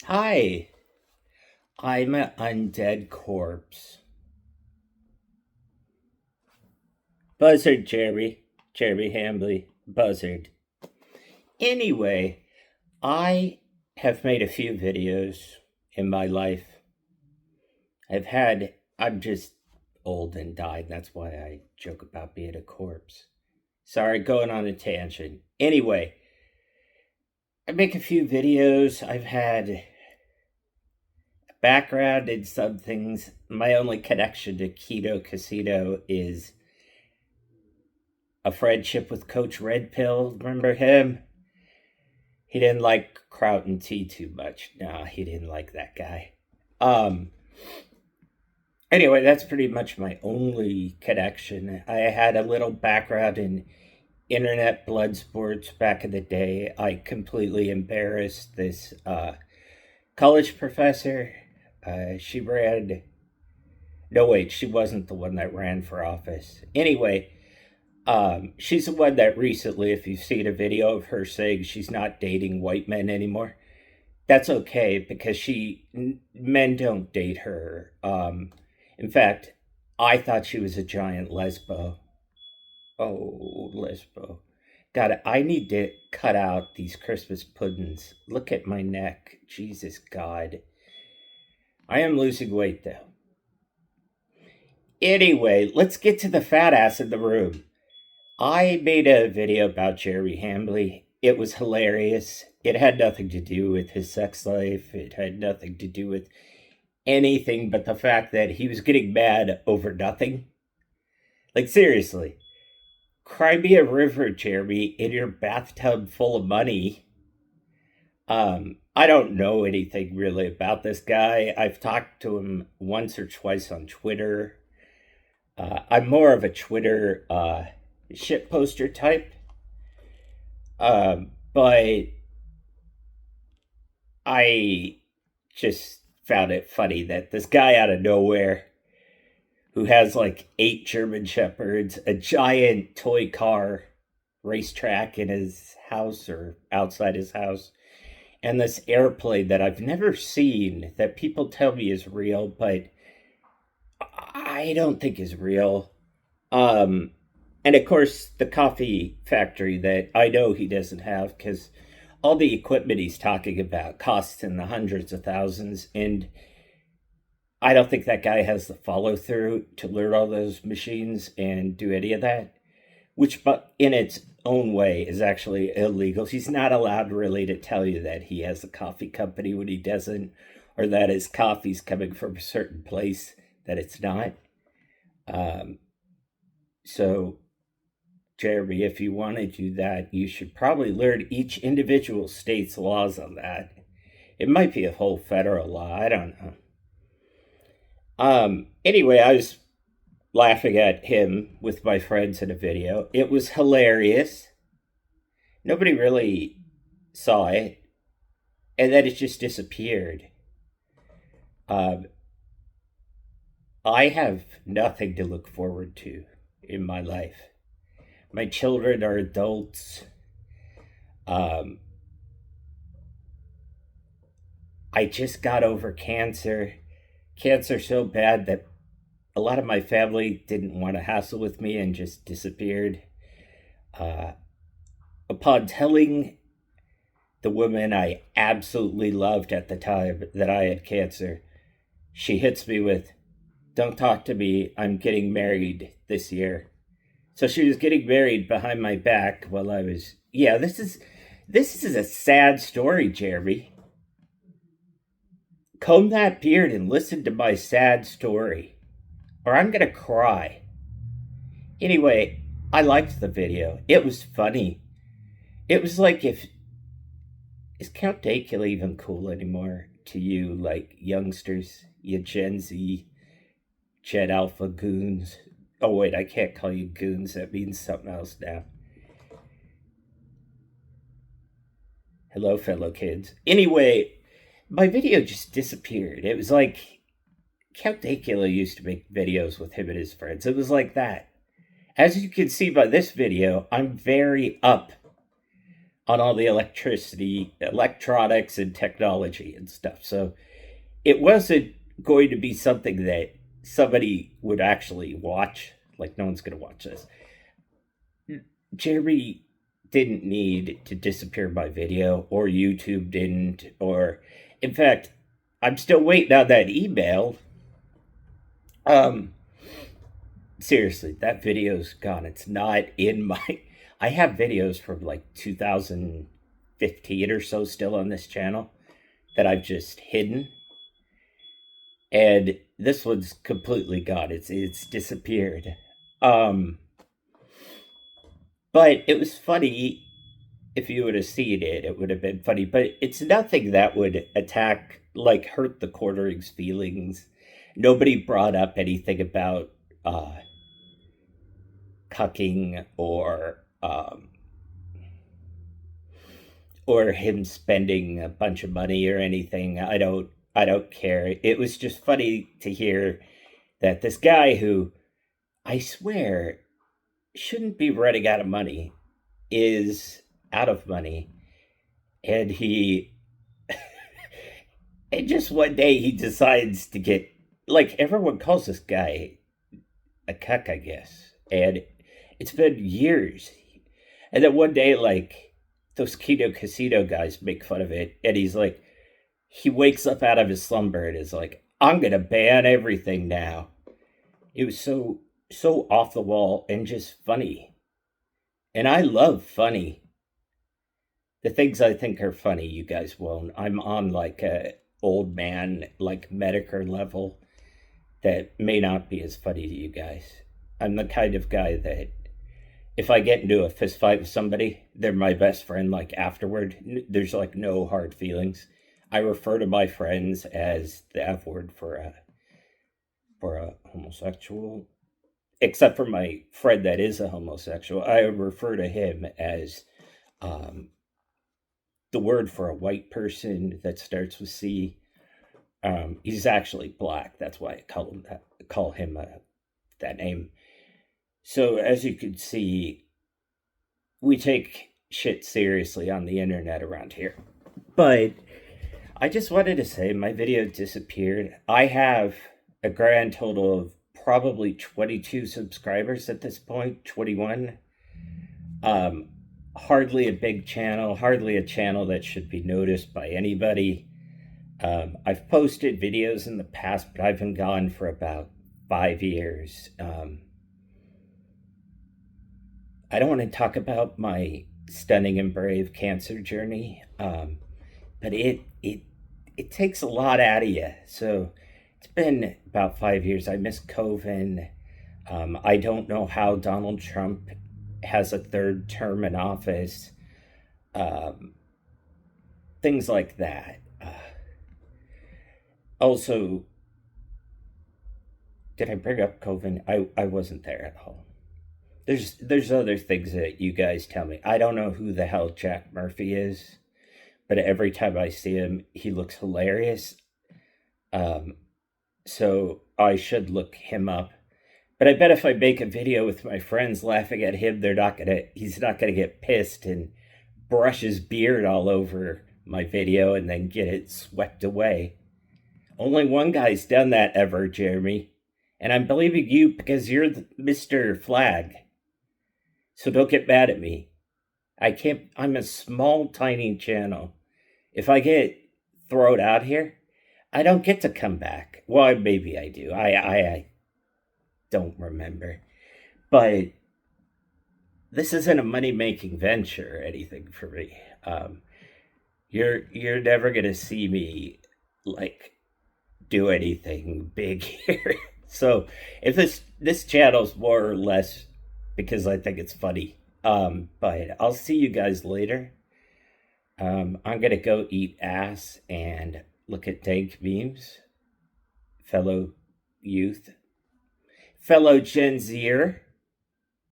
Hi, I'm an undead corpse. Buzzard, Jeremy. Jeremy Hambley. Buzzard. Anyway, I have made a few videos in my life. I'm just old and died. That's why I joke about being a corpse. Sorry, going on a tangent. Anyway, I make a few videos. I've had background in some things. My only connection to Keto Casino is a friendship with Coach Red Pill. Remember him? He didn't like Crout and Tea too much. Nah, he didn't like that guy. Um. Anyway, that's pretty much my only connection. I had a little background in internet blood sports back in the day. I completely embarrassed this college professor. She ran. No, wait, she wasn't the one that ran for office. Anyway, she's the one that recently, if you've seen a video of her saying she's not dating white men anymore, that's okay because men don't date her. In fact, I thought she was a giant lesbo. Oh, lesbo. God, I need to cut out these Christmas puddings. Look at my neck. Jesus God. I am losing weight though. Anyway, let's get to the fat ass in the room. I made a video about Jerry Hambley. It was hilarious. It had nothing to do with his sex life. It had nothing to do with anything but the fact that he was getting mad over nothing. Like, seriously. Cry me a river, Jeremy, in your bathtub full of money. I don't know anything really about this guy. I've talked to him once or twice on Twitter. I'm more of a Twitter shit poster type. But I just found it funny that this guy out of nowhere who has like 8 German Shepherds, a giant toy car racetrack in his house or outside his house, and this airplane that I've never seen that people tell me is real, but I don't think is real. Um, and of course, the coffee factory that I know he doesn't have because all the equipment he's talking about costs in the hundreds of thousands. And I don't think that guy has the follow through to learn all those machines and do any of that, which, but in its own way, is actually illegal. He's not allowed really to tell you that he has a coffee company when he doesn't, or that his coffee's coming from a certain place that it's not. Um, so Jeremy, if you want to do that, you should probably learn each individual state's laws on that. It might be a whole federal law. I don't know. Anyway, I was laughing at him with my friends in a video. It was hilarious. Nobody really saw it. And then it just disappeared. Um, I have nothing to look forward to in my life. My children are adults. Um, I just got over cancer. Cancer so bad that a lot of my family didn't want to hassle with me and just disappeared. Uh, upon telling the woman I absolutely loved at the time that I had cancer, she hits me with, "Don't talk to me. I'm getting married this year." So she was getting married behind my back while I was. Yeah, this is a sad story, Jeremy. Comb that beard and listen to my sad story, or I'm gonna cry. Anyway, I liked the video. It was funny. It was like if is Count Dacula even cool anymore to you, like youngsters, you Gen Z, Gen Alpha goons? Oh wait, I can't call you goons. That means something else now. Hello, fellow kids. Anyway, my video just disappeared. It was like Count Dacula used to make videos with him and his friends. It was like that. As you can see by this video, I'm very up on all the electronics, and technology and stuff. So it wasn't going to be something that somebody would actually watch. Like, no one's going to watch this. Jeremy didn't need to disappear my video, or YouTube didn't, or in fact, I'm still waiting on that email. Um, Seriously, that video's gone. It's not in my. I have videos from like 2015 or so still on this channel that I've just hidden, and this one's completely gone. It's disappeared. Um, but it was funny. If you would have seen it, it would have been funny. But it's nothing that would attack, like, hurt the quartering's feelings. Nobody brought up anything about uh, cucking or him spending a bunch of money or anything. I don't care. It was just funny to hear that this guy who, I swear, shouldn't be running out of money, is out of money, and he and just one day he decides to get, like, everyone calls this guy a cuck, I guess, and it's been years. And then one day, like, those Keto Casino guys make fun of it, and he's like, he wakes up out of his slumber and is like, I'm gonna ban everything now. It was so off the wall and just funny. And I love funny. The things I think are funny, you guys won't. I'm on like a old man, like Medicare level, that may not be as funny to you guys. I'm the kind of guy that if I get into a fist fight with somebody, they're my best friend. Like, afterward, there's like no hard feelings. I refer to my friends as the F word for a homosexual, except for my friend that is a homosexual. I refer to him as um, the word for a white person that starts with C. He's actually black. That's why I call him that name. So as you can see, we take shit seriously on the internet around here. But I just wanted to say my video disappeared. I have a grand total of probably 22 subscribers at this point, 21. Hardly a big channel, hardly a channel that should be noticed by anybody. I've posted videos in the past, but I've been gone for about 5 years. I don't want to talk about my stunning and brave cancer journey, but it takes a lot out of you. So it's been about 5 years. I miss COVID. I don't know how Donald Trump has a third term in office. Um, Things like that. Also, did I bring up COVID? I wasn't there at all. There's other things that you guys tell me. I don't know who the hell Jack Murphy is, but every time I see him, he looks hilarious. Um, so I should look him up. But I bet if I make a video with my friends laughing at him, he's not gonna get pissed and brush his beard all over my video and then get it swept away. Only one guy's done that ever, Jeremy. And I'm believing you because you're Mr. Flag. So don't get mad at me. I'm a small, tiny channel. If I get thrown out here, I don't get to come back. Well, maybe I do. I don't remember. But this isn't a money-making venture or anything for me. You're never gonna see me, like, do anything big here. So if this channel's more or less because I think it's funny. But I'll see you guys later. I'm gonna go eat ass and look at dank memes, fellow youth, fellow Gen Zer.